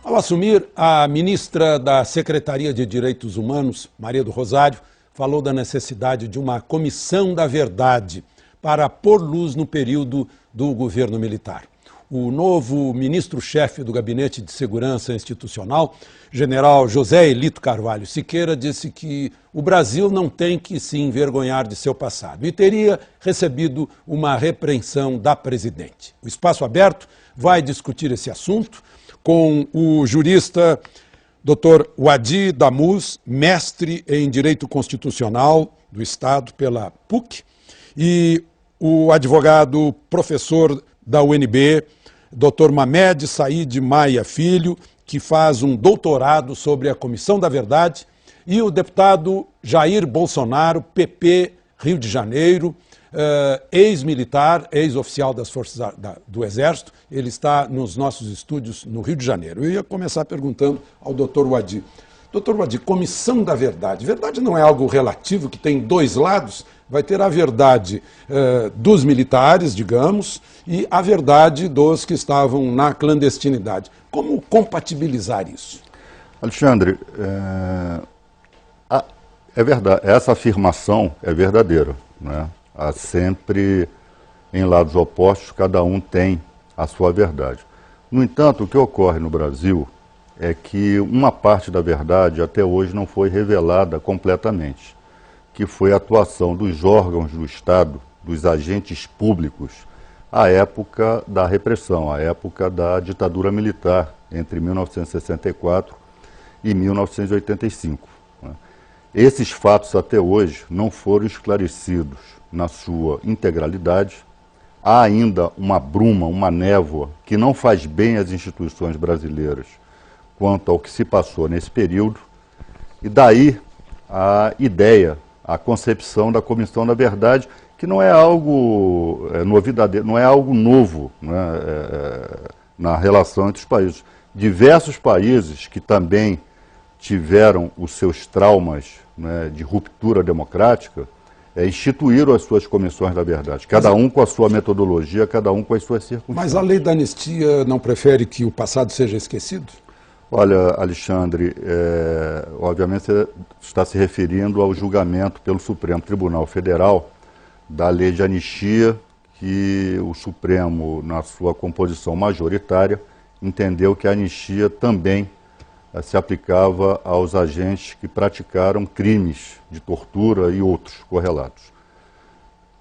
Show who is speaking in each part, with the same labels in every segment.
Speaker 1: Ao assumir, a ministra da Secretaria de Direitos Humanos, Maria do Rosário, falou da necessidade de uma comissão da verdade para pôr luz no período do governo militar. O novo ministro-chefe do Gabinete de Segurança Institucional, general José Elito Carvalho Siqueira, disse que o Brasil não tem que se envergonhar de seu passado e teria recebido uma repreensão da presidente. O Espaço Aberto vai discutir esse assunto com o jurista Dr. Wadi Damus, mestre em Direito Constitucional do Estado pela PUC, e o advogado professor da UNB, Dr. Mamed Said Maia Filho, que faz um doutorado sobre a Comissão da Verdade, e o deputado Jair Bolsonaro, PP, Rio de Janeiro, ex-militar, ex-oficial das Forças do Exército. Ele está nos nossos estúdios no Rio de Janeiro. Eu ia começar perguntando ao doutor Wadi. Doutor Wadi, Comissão da Verdade. Verdade não é algo relativo, que tem dois lados? Vai ter a verdade dos militares, digamos, e a verdade dos que estavam na clandestinidade. Como compatibilizar isso?
Speaker 2: Alexandre, é verdade, essa afirmação é verdadeira, né? Há sempre, em lados opostos, cada um tem a sua verdade. No entanto, o que ocorre no Brasil é que uma parte da verdade até hoje não foi revelada completamente, que foi a atuação dos órgãos do Estado, dos agentes públicos, à época da repressão, à época da ditadura militar, entre 1964 e 1985. Né? Esses fatos até hoje não foram esclarecidos na sua integralidade. Há ainda uma bruma, uma névoa, que não faz bem às instituições brasileiras quanto ao que se passou nesse período, e daí a ideia, a concepção da Comissão da Verdade, que não é algo novidade, não é algo novo, né, na relação entre os países. Diversos países que também tiveram os seus traumas, né, de ruptura democrática, instituíram as suas comissões da verdade, cada um com a sua metodologia, cada um com as suas circunstâncias.
Speaker 1: Mas a lei da anistia não prefere que o passado seja esquecido?
Speaker 2: Olha, Alexandre, obviamente você está se referindo ao julgamento pelo Supremo Tribunal Federal da lei de anistia, que o Supremo, na sua composição majoritária, entendeu que a anistia também se aplicava aos agentes que praticaram crimes de tortura e outros correlatos.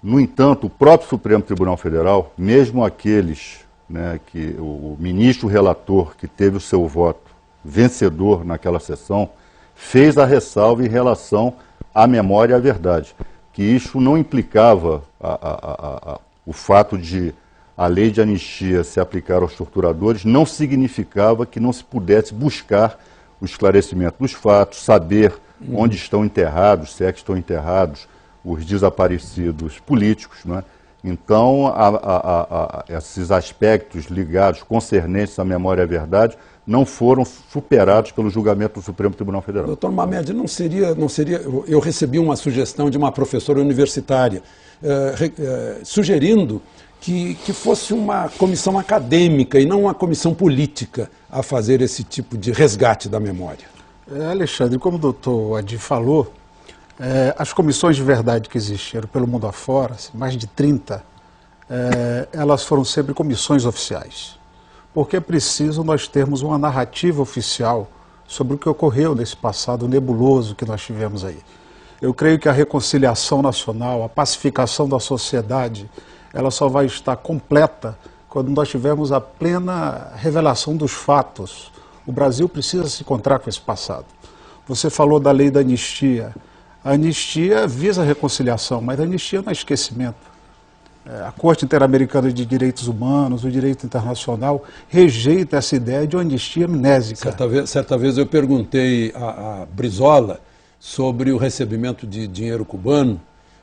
Speaker 2: No entanto, o próprio Supremo Tribunal Federal, mesmo aqueles, né, que o ministro relator que teve o seu voto vencedor naquela sessão, fez a ressalva em relação à memória e à verdade, que isso não implicava o fato de a lei de anistia se aplicar aos torturadores, não significava que não se pudesse buscar o esclarecimento dos fatos, saber onde estão enterrados, se é que estão enterrados os desaparecidos políticos, né? Então, esses aspectos ligados, concernentes à memória e à verdade, não foram superados pelo julgamento do Supremo Tribunal Federal.
Speaker 1: Doutor Mamed, não seria, eu recebi uma sugestão de uma professora universitária, sugerindo que fosse uma comissão acadêmica e não uma comissão política a fazer esse tipo de resgate da memória.
Speaker 3: Alexandre, como o doutor Adi falou, as comissões de verdade que existiram pelo mundo afora, mais de 30, elas foram sempre comissões oficiais. Porque é preciso nós termos uma narrativa oficial sobre o que ocorreu nesse passado nebuloso que nós tivemos aí. Eu creio que a reconciliação nacional, a pacificação da sociedade, ela só vai estar completa quando nós tivermos a plena revelação dos fatos. O Brasil precisa se encontrar com esse passado. Você falou da lei da anistia. A anistia visa a reconciliação, mas a anistia não é esquecimento. A Corte Interamericana de Direitos Humanos, o direito internacional, rejeita essa ideia de uma anistia amnésica.
Speaker 1: Certa vez eu perguntei a Brizola sobre o recebimento de dinheiro cubano,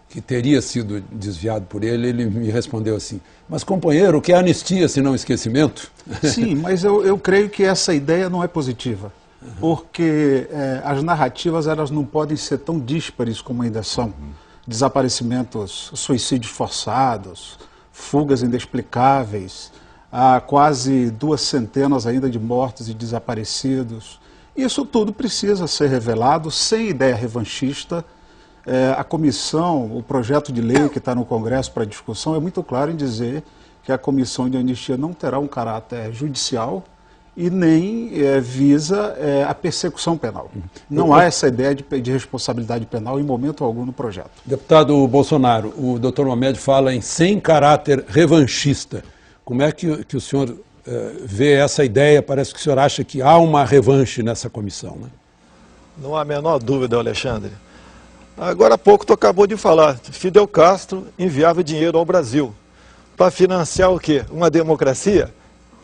Speaker 1: que teria sido desviado por ele. Ele me respondeu assim: mas companheiro, o que é anistia se não esquecimento?
Speaker 3: Sim, mas eu creio que essa ideia não é positiva, porque as narrativas elas não podem ser tão díspares como ainda são. Desaparecimentos, suicídios forçados, fugas inexplicáveis, há quase 200 ainda de mortos e desaparecidos. Isso tudo precisa ser revelado sem ideia revanchista. A comissão, o projeto de lei que está no Congresso para discussão é muito claro em dizer que a comissão de anistia não terá um caráter judicial e nem visa a persecução penal. Não há essa ideia de responsabilidade penal em momento algum no projeto.
Speaker 1: Deputado Bolsonaro, o doutor Mohamed fala em sem caráter revanchista. Como é que o senhor vê essa ideia? Parece que o senhor acha que há uma revanche nessa comissão, né?
Speaker 4: Não há a menor dúvida, Alexandre. Agora há pouco tu acabou de falar, Fidel Castro enviava dinheiro ao Brasil para financiar o quê? Uma democracia?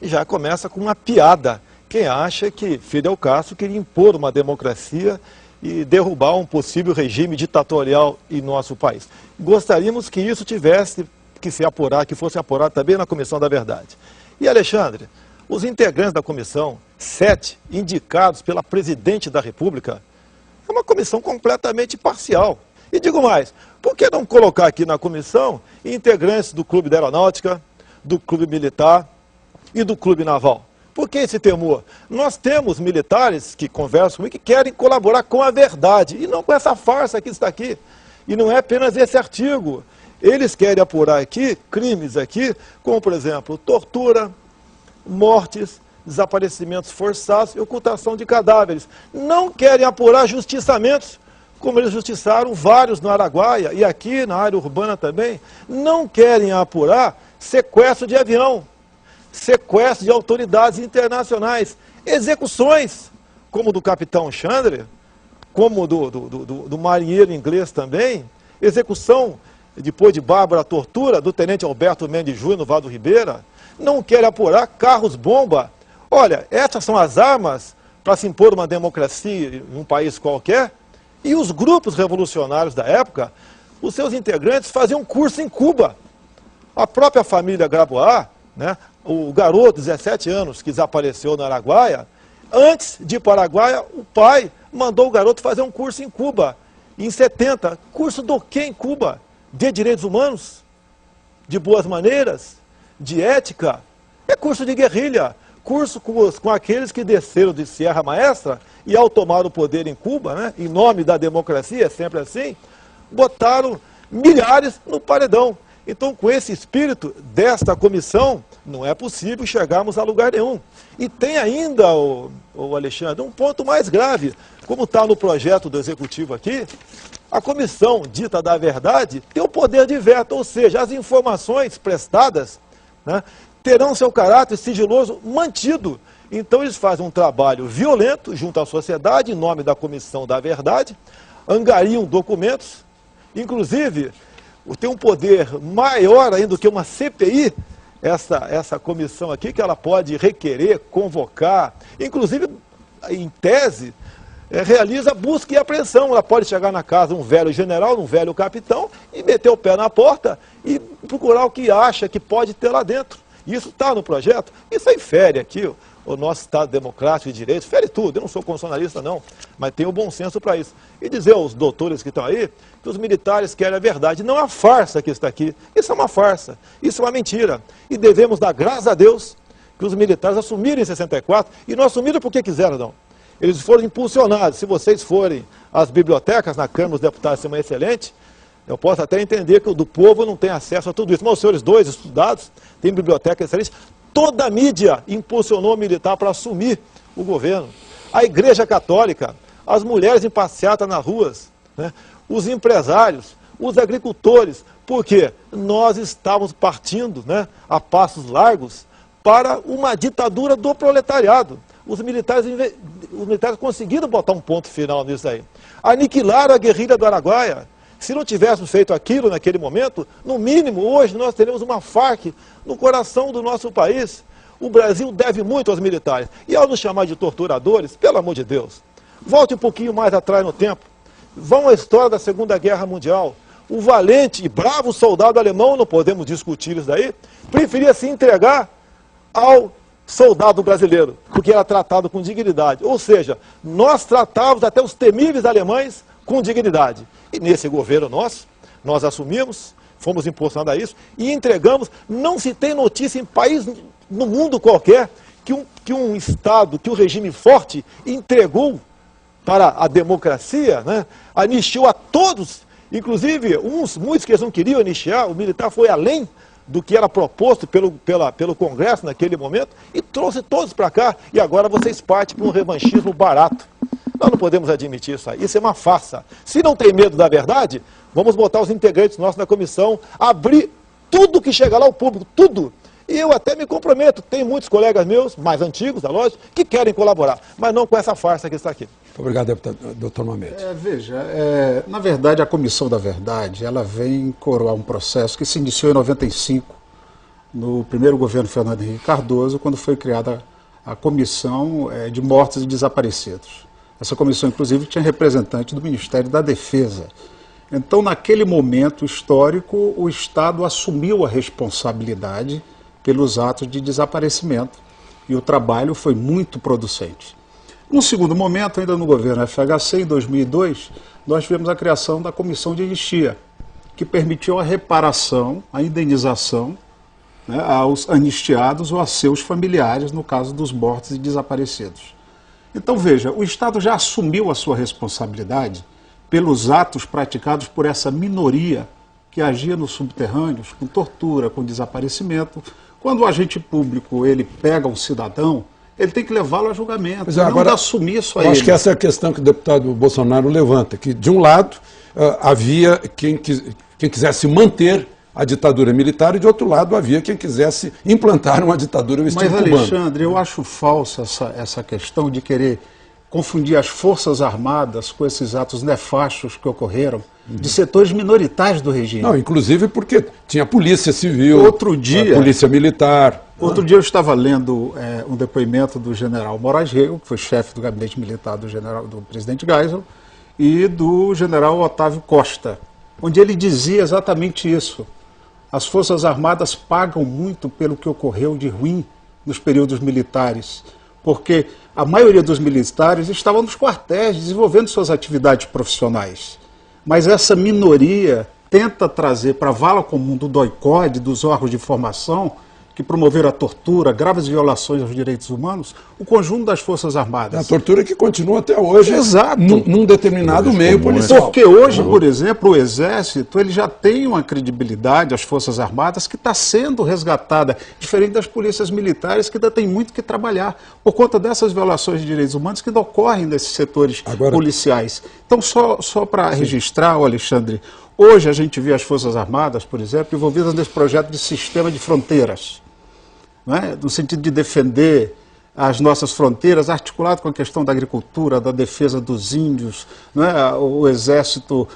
Speaker 4: E já começa com uma piada. Quem acha que Fidel Castro queria impor uma democracia e derrubar um possível regime ditatorial em nosso país. Gostaríamos que isso tivesse que se apurar, que fosse apurado também na Comissão da Verdade. E, Alexandre, os integrantes da comissão, 7 indicados pela Presidente da República, é uma comissão completamente parcial. E digo mais, por que não colocar aqui na comissão integrantes do Clube da Aeronáutica, do Clube Militar e do Clube Naval? Por que esse temor? Nós temos militares que conversam comigo que querem colaborar com a verdade e não com essa farsa que está aqui. E não é apenas esse artigo. Eles querem apurar aqui crimes aqui, como por exemplo, tortura, mortes, desaparecimentos forçados e ocultação de cadáveres. Não querem apurar justiçamentos, como eles justiçaram vários no Araguaia e aqui na área urbana também. Não querem apurar sequestro de avião, sequestro de autoridades internacionais, execuções, como do capitão Chandler, como do marinheiro inglês também, execução, depois de Bárbara, tortura do tenente Alberto Mendes Júnior no Vado Ribeira. Não querem apurar carros-bomba. Olha, essas são as armas para se impor uma democracia em um país qualquer. E os grupos revolucionários da época, os seus integrantes faziam curso em Cuba. A própria família Grabois, né, o garoto de 17 anos que desapareceu no Araguaia, antes de ir para o Araguaia, o pai mandou o garoto fazer um curso em Cuba. Em 70, curso do quê em Cuba? De direitos humanos? De boas maneiras? De ética? É curso de guerrilha. Curso com aqueles que desceram de Sierra Maestra e ao tomar o poder em Cuba, né, em nome da democracia, é sempre assim, botaram milhares no paredão. Então, com esse espírito desta comissão, não é possível chegarmos a lugar nenhum. E tem ainda, o Alexandre, um ponto mais grave. Como está no projeto do Executivo aqui, a comissão dita da verdade tem o poder de veto, ou seja, as informações prestadas, né, terão seu caráter sigiloso mantido. Então eles fazem um trabalho violento junto à sociedade, em nome da Comissão da Verdade, angariam documentos, inclusive tem um poder maior ainda do que uma CPI, essa comissão aqui, que ela pode requerer, convocar, inclusive, em tese, realiza busca e apreensão. Ela pode chegar na casa de um velho general, de um velho capitão, e meter o pé na porta e procurar o que acha que pode ter lá dentro. Isso está no projeto, isso aí fere aqui o nosso Estado democrático de direitos, fere tudo. Eu não sou constitucionalista não, mas tenho bom senso para isso. E dizer aos doutores que estão aí que os militares querem a verdade, não a farsa que está aqui. Isso é uma farsa, isso é uma mentira. E devemos dar graças a Deus que os militares assumiram em 64, e não assumiram porque quiseram não. Eles foram impulsionados. Se vocês forem às bibliotecas, na Câmara dos Deputados, são excelente. Eu posso até entender que o do povo não tem acesso a tudo isso. Mas os senhores dois estudados têm biblioteca excelente. Toda a mídia impulsionou o militar para assumir o governo. A Igreja Católica, as mulheres em passeata nas ruas, né, os empresários, os agricultores. Por quê? Nós estávamos partindo, né, a passos largos para uma ditadura do proletariado. Os militares conseguiram botar um ponto final nisso aí. Aniquilaram a guerrilha do Araguaia. Se não tivéssemos feito aquilo naquele momento, no mínimo, hoje nós teremos uma FARC no coração do nosso país. O Brasil deve muito aos militares. E ao nos chamar de torturadores, pelo amor de Deus, volte um pouquinho mais atrás no tempo. Vão à história da Segunda Guerra Mundial. O valente e bravo soldado alemão, não podemos discutir isso daí, preferia se entregar ao soldado brasileiro, porque era tratado com dignidade. Ou seja, nós tratávamos até os temíveis alemães com dignidade. E nesse governo nosso, nós assumimos, fomos impulsionados a isso e entregamos. Não se tem notícia em país no mundo qualquer que um Estado, que um regime forte entregou para a democracia, né? Anistiou a todos, inclusive muitos que eles não queriam anistiar, o militar foi além do que era proposto pelo Congresso naquele momento e trouxe todos para cá, e agora vocês partem para um revanchismo barato. Nós não podemos admitir isso aí, isso é uma farsa. Se não tem medo da verdade, vamos botar os integrantes nossos na comissão, abrir tudo que chega lá ao público, tudo. E eu até me comprometo, tem muitos colegas meus, mais antigos, é lógico, que querem colaborar, mas não com essa farsa que está aqui.
Speaker 1: Obrigado, deputado, doutor Mamede.
Speaker 3: Veja, na verdade, a Comissão da Verdade, ela vem coroar um processo que se iniciou em 95, no primeiro governo Fernando Henrique Cardoso, quando foi criada a Comissão de Mortos e Desaparecidos. Essa comissão, inclusive, tinha representante do Ministério da Defesa. Então, naquele momento histórico, o Estado assumiu a responsabilidade pelos atos de desaparecimento e o trabalho foi muito producente. Num segundo momento, ainda no governo FHC, em 2002, nós tivemos a criação da Comissão de Anistia, que permitiu a reparação, a indenização, né, aos anistiados ou a seus familiares, no caso dos mortos e desaparecidos. Então, veja, o Estado já assumiu a sua responsabilidade pelos atos praticados por essa minoria que agia nos subterrâneos, com tortura, com desaparecimento. Quando o agente público ele pega um cidadão, ele tem que levá-lo a julgamento, não assumir isso a ele.
Speaker 1: Acho que essa é a questão que o deputado Bolsonaro levanta, que de um lado havia quem quisesse manter a ditadura militar e de outro lado havia quem quisesse implantar uma ditadura ao estilo cubano.
Speaker 3: Mas, Alexandre, eu acho falsa essa questão de querer confundir as Forças Armadas com esses atos nefastos que ocorreram de setores minoritários do regime.
Speaker 1: Não, inclusive porque tinha polícia civil, polícia militar.
Speaker 3: Outro dia eu estava lendo um depoimento do general Moraes Rego, que foi chefe do gabinete militar do presidente Geisel, e do general Otávio Costa, onde ele dizia exatamente isso. As Forças Armadas pagam muito pelo que ocorreu de ruim nos períodos militares, porque a maioria dos militares estavam nos quartéis, desenvolvendo suas atividades profissionais. Mas essa minoria tenta trazer para a vala comum do DOI-CODE, dos órgãos de informação, que promoveram a tortura, graves violações aos direitos humanos, o conjunto das Forças Armadas.
Speaker 1: A tortura que continua até hoje,
Speaker 3: exato,
Speaker 1: num determinado meio policial.
Speaker 3: Porque hoje, por exemplo, o Exército ele já tem uma credibilidade, as Forças Armadas, que está sendo resgatada, diferente das polícias militares, que ainda tem muito que trabalhar, por conta dessas violações de direitos humanos que ainda ocorrem nesses setores policiais. Então, só para registrar, Alexandre, hoje a gente vê as Forças Armadas, por exemplo, envolvidas nesse projeto de sistema de fronteiras, né? No sentido de defender as nossas fronteiras, articulado com a questão da agricultura, da defesa dos índios, né? O Exército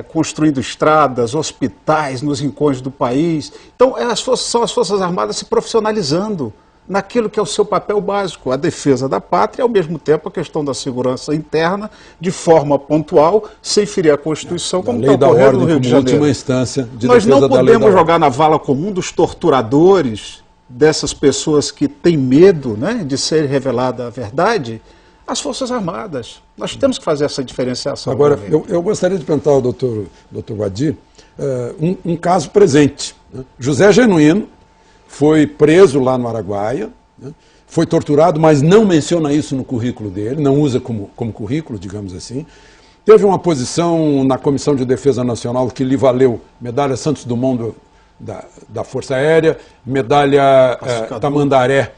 Speaker 3: construindo estradas, hospitais nos rincões do país. Então, são as Forças Armadas se profissionalizando naquilo que é o seu papel básico, a defesa da pátria, e ao mesmo tempo a questão da segurança interna, de forma pontual, sem ferir a Constituição, como está ocorrendo no Rio de Janeiro.
Speaker 1: Última instância de
Speaker 3: Nós
Speaker 1: defesa
Speaker 3: não
Speaker 1: da lei da
Speaker 3: podemos jogar na vala comum dos torturadores, dessas pessoas que têm medo, né, de ser revelada a verdade, as Forças Armadas. Nós temos que fazer essa diferenciação.
Speaker 1: Agora, eu gostaria de perguntar ao doutor Wadi um caso presente. Né? José Genuíno foi preso lá no Araguaia, né? Foi torturado, mas não menciona isso no currículo dele, não usa como currículo, digamos assim. Teve uma posição na Comissão de Defesa Nacional que lhe valeu medalha Santos Dumont da Força Aérea, medalha Tamandaré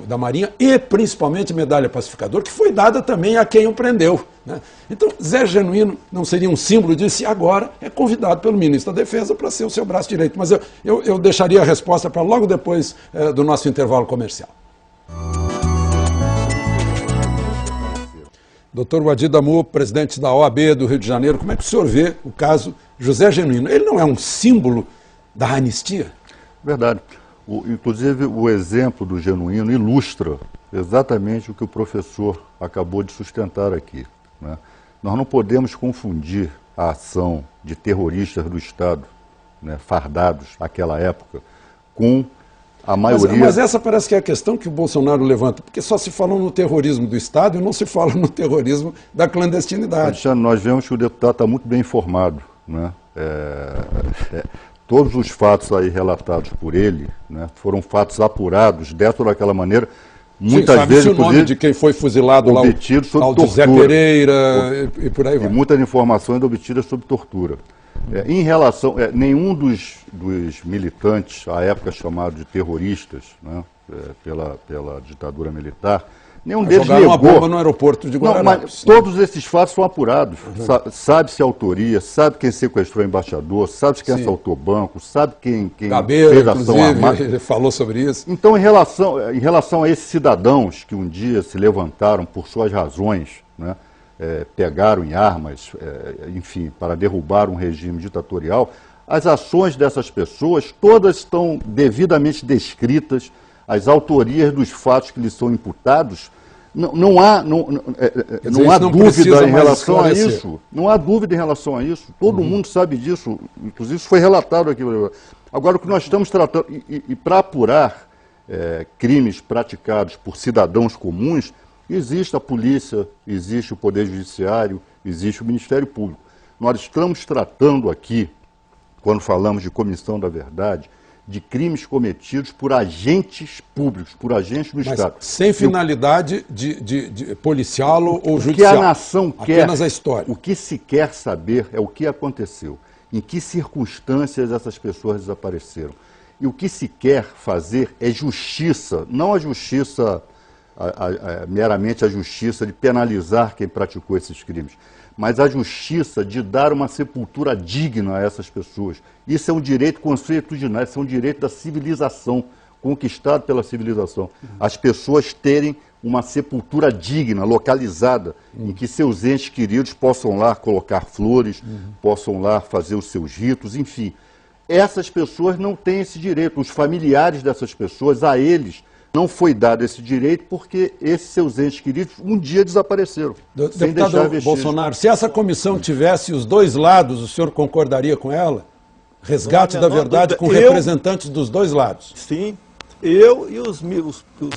Speaker 1: da Marinha e principalmente medalha Pacificador, que foi dada também a quem o prendeu. Né? Então, Zé Genuíno não seria um símbolo disso e agora é convidado pelo ministro da Defesa para ser o seu braço direito. Mas eu deixaria a resposta para logo depois do nosso intervalo comercial. Doutor Wadi Damu, presidente da OAB do Rio de Janeiro, como é que o senhor vê o caso José Genuíno? Ele não é um símbolo da anistia?
Speaker 2: Verdade. Inclusive, o exemplo do Genuíno ilustra exatamente o que o professor acabou de sustentar aqui. Né? Nós não podemos confundir a ação de terroristas do Estado, né, fardados naquela época, com a maioria...
Speaker 1: Mas essa parece que é a questão que o Bolsonaro levanta, porque só se fala no terrorismo do Estado e não se fala no terrorismo da clandestinidade.
Speaker 2: Alexandre, nós vemos que o deputado está muito bem informado, né? todos os fatos aí relatados por ele, né, foram fatos apurados dessa ou daquela maneira, muitas vezes,
Speaker 1: o nome de quem foi fuzilado lá,
Speaker 2: obtido sob
Speaker 1: ao
Speaker 2: tortura.
Speaker 1: Zé Pereira e por aí vai.
Speaker 2: E muitas informações obtidas sob tortura. Em relação, nenhum dos militantes, à época chamados de terroristas, né, pela ditadura militar, nenhum deles
Speaker 1: jogaram uma
Speaker 2: negou.
Speaker 1: bomba no aeroporto de Guararapes.
Speaker 2: Não, mas todos esses fatos são apurados. Sabe-se a autoria, sabe quem sequestrou o embaixador, sabe quem assaltou o banco, sabe quem
Speaker 1: Gabeira,
Speaker 2: fez a ação armada.
Speaker 1: ele falou sobre isso.
Speaker 2: Então, em relação a esses cidadãos que um dia se levantaram por suas razões, né, pegaram em armas, enfim, para derrubar um regime ditatorial, as ações dessas pessoas todas estão devidamente descritas, as autorias dos fatos que lhes são imputados, não há dúvida em relação a isso. Não há dúvida em relação a isso. Todo mundo sabe disso. Inclusive, isso foi relatado aqui. Agora, o que nós estamos tratando, e para apurar crimes praticados por cidadãos comuns, existe a polícia, existe o Poder Judiciário, existe o Ministério Público. Nós estamos tratando aqui, quando falamos de comissão da verdade, de crimes cometidos por agentes públicos, por agentes do Estado.
Speaker 1: Sem finalidade de policial ou judicial.
Speaker 2: O que a nação quer,
Speaker 1: apenas a história.
Speaker 2: O que se quer saber é o que aconteceu, em que circunstâncias essas pessoas desapareceram. E o que se quer fazer é justiça, não a justiça, meramente a justiça de penalizar quem praticou esses crimes, mas a justiça de dar uma sepultura digna a essas pessoas. Isso é um direito consuetudinário, isso é um direito da civilização, conquistado pela civilização. As pessoas terem uma sepultura digna, localizada, em que seus entes queridos possam lá colocar flores, possam lá fazer os seus ritos, enfim. Essas pessoas não têm esse direito. Os familiares dessas pessoas, a eles, não foi dado esse direito porque esses seus entes queridos um dia desapareceram. Sem deixar vestígios.
Speaker 1: Bolsonaro, se essa comissão tivesse os dois lados, o senhor concordaria com ela? Resgate da verdade com representantes dos dois lados.
Speaker 4: Sim, eu e os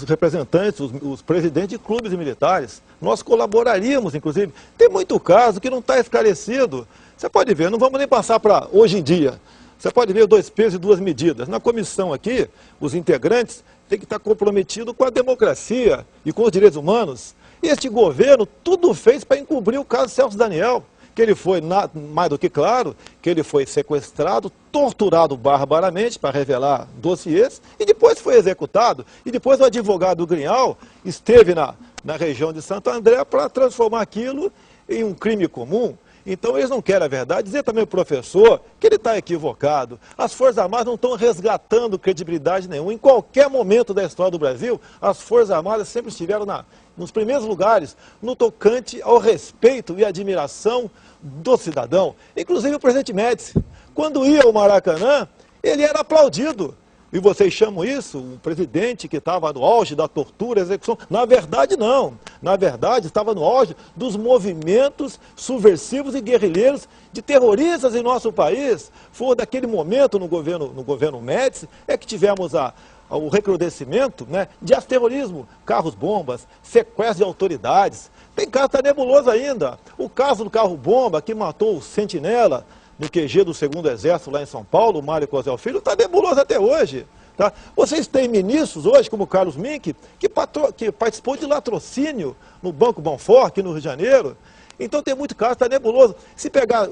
Speaker 4: representantes, os presidentes de clubes militares, nós colaboraríamos, inclusive. Tem muito caso que não está esclarecido. Você pode ver, não vamos nem passar para hoje em dia. Você pode ver 2 pesos e 2 medidas. Na comissão aqui, os integrantes têm que estar comprometidos com a democracia e com os direitos humanos. E este governo tudo fez para encobrir o caso Celso Daniel, que ele foi, mais do que claro, que ele foi sequestrado, torturado barbaramente para revelar dossiês, e depois foi executado. E depois o advogado Grignal esteve na região de Santo André para transformar aquilo em um crime comum. Então eles não querem a verdade. Dizer também ao professor que ele está equivocado. As Forças Armadas não estão resgatando credibilidade nenhuma. Em qualquer momento da história do Brasil, as Forças Armadas sempre estiveram nos primeiros lugares, no tocante ao respeito e admiração do cidadão. Inclusive o presidente Médici, quando ia ao Maracanã, ele era aplaudido. E vocês chamam isso, um presidente que estava no auge da tortura, execução. Na verdade, não. Na verdade, estava no auge dos movimentos subversivos e guerrilheiros de terroristas em nosso país. Foi daquele momento no governo Médici, que tivemos o recrudescimento, né, de terrorismo, carros-bombas, sequestro de autoridades. Tem caso que está nebuloso ainda. O caso do carro-bomba que matou o Sentinela, no QG do 2º Exército, lá em São Paulo, o Mário Cosel Filho, está nebuloso até hoje. Tá? Vocês têm ministros hoje, como o Carlos Mink, que participou de latrocínio no Banco Bonfort, aqui no Rio de Janeiro. Então tem muito caso, está nebuloso. Se pegar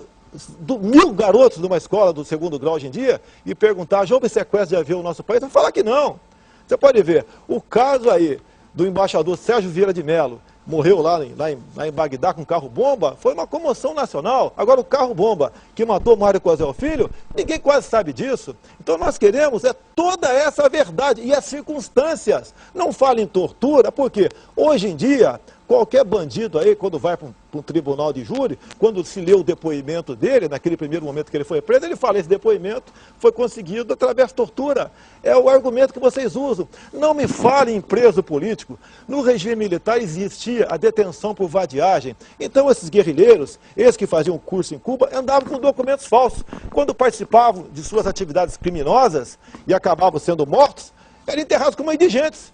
Speaker 4: 1000 garotos de uma escola do 2º grau hoje em dia e perguntar, já houve sequestro de avião no nosso país? Vai falar que não. Você pode ver, o caso aí do embaixador Sérgio Vieira de Mello, morreu lá em Bagdá com carro-bomba, foi uma comoção nacional. Agora o carro-bomba que matou Mário Cosel Filho, ninguém quase sabe disso. Então nós queremos toda essa verdade e as circunstâncias. Não fale em tortura, porque hoje em dia, qualquer bandido aí, quando vai para um tribunal de júri, quando se lê o depoimento dele, naquele primeiro momento que ele foi preso, ele fala, esse depoimento foi conseguido através de tortura. É o argumento que vocês usam. Não me fale em preso político. No regime militar existia a detenção por vadiagem. Então esses guerrilheiros, esses que faziam curso em Cuba, andavam com documentos falsos. Quando participavam de suas atividades criminosas e acabavam sendo mortos, eram enterrados como indigentes.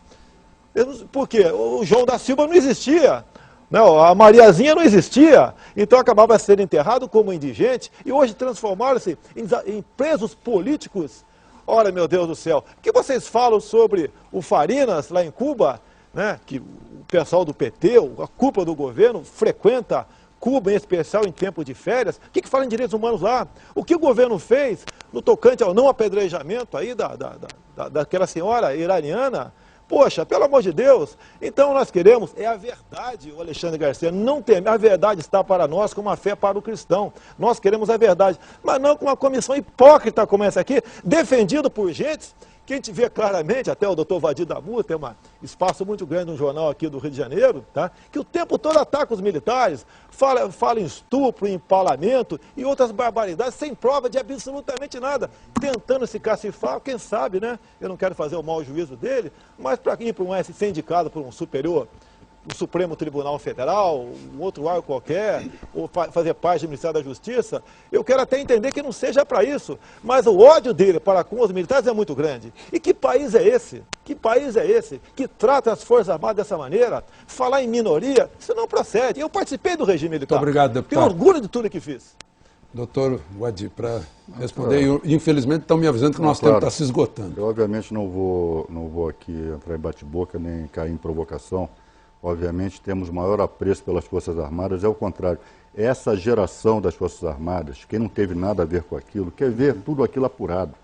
Speaker 4: Por quê? O João da Silva não existia. Não, a Mariazinha não existia, então acabava sendo enterrado como indigente e hoje transformaram-se em presos políticos. Olha, meu Deus do céu, o que vocês falam sobre o Farinas lá em Cuba, né, que o pessoal do PT, a cúpula do governo, frequenta Cuba, em especial em tempo de férias? O que fala em direitos humanos lá? O que o governo fez no tocante ao não apedrejamento aí daquela senhora iraniana? Poxa, pelo amor de Deus, então nós queremos, é a verdade, o Alexandre Garcia, não tem, a verdade está para nós como a fé para o cristão. Nós queremos a verdade, mas não com uma comissão hipócrita como essa aqui, defendido por gente que a gente vê claramente, até o doutor Vadir Damu tem um espaço muito grande no jornal aqui do Rio de Janeiro, tá? Que o tempo todo ataca os militares, fala em estupro, em empalamento e outras barbaridades, sem prova de absolutamente nada, tentando se cacifar, quem sabe, né? Eu não quero fazer o mau juízo dele, mas para ir para ser indicado por um superior, o Supremo Tribunal Federal, um outro órgão qualquer, ou fazer parte do Ministério da Justiça, eu quero até entender que não seja para isso, mas o ódio dele para com os militares é muito grande. E que país é esse? Que país é esse que trata as Forças Armadas dessa maneira? Falar em minoria, isso não procede. Eu participei do regime militar.
Speaker 1: Muito obrigado, deputado.
Speaker 4: Tenho orgulho de tudo que fiz.
Speaker 1: Doutor Vadir, para responder, infelizmente estão me avisando que o nosso tempo está se esgotando.
Speaker 2: Eu obviamente não vou aqui entrar em bate-boca nem cair em provocação. Obviamente temos maior apreço pelas Forças Armadas, é o contrário. Essa geração das Forças Armadas, quem não teve nada a ver com aquilo, quer ver tudo aquilo apurado,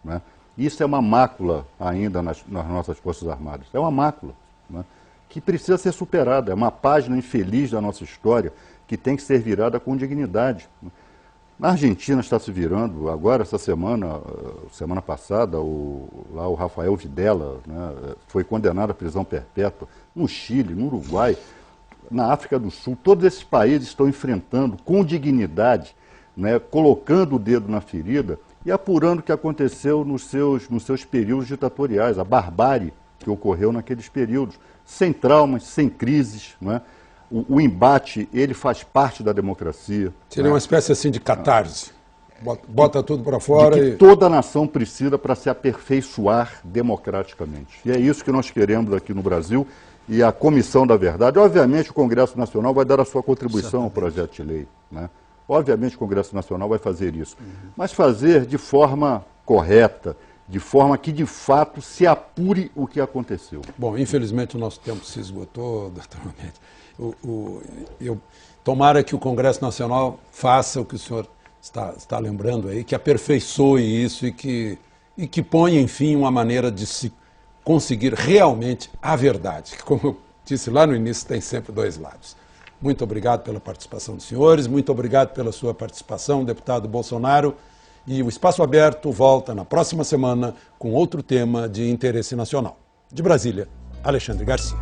Speaker 2: né? Isso é uma mácula ainda nas nossas Forças Armadas, é uma mácula, né, que precisa ser superada, é uma página infeliz da nossa história que tem que ser virada com dignidade. Na Argentina está se virando, agora essa semana passada, lá o Rafael Videla, né, foi condenado à prisão perpétua. No Chile, no Uruguai, na África do Sul, todos esses países estão enfrentando com dignidade, né, colocando o dedo na ferida e apurando o que aconteceu nos seus períodos ditatoriais, a barbárie que ocorreu naqueles períodos, sem traumas, sem crises, né? O embate, ele faz parte da democracia.
Speaker 1: Seria uma espécie assim de catarse. Bota tudo para fora.
Speaker 2: Que toda nação precisa para se aperfeiçoar democraticamente. E é isso que nós queremos aqui no Brasil. E a Comissão da Verdade, obviamente o Congresso Nacional vai dar a sua contribuição ao projeto de lei, né? Obviamente o Congresso Nacional vai fazer isso. Mas fazer de forma correta, de forma que de fato se apure o que aconteceu.
Speaker 1: Bom, infelizmente o nosso tempo se esgotou, doutor Mendes. Tomara que o Congresso Nacional faça o que o senhor está lembrando aí, que aperfeiçoe isso e que ponha, enfim, uma maneira de se conseguir realmente a verdade, que, como eu disse lá no início, tem sempre dois lados. Muito obrigado pela participação dos senhores, muito obrigado pela sua participação, deputado Bolsonaro. E o Espaço Aberto volta na próxima semana com outro tema de interesse nacional. De Brasília, Alexandre Garcia.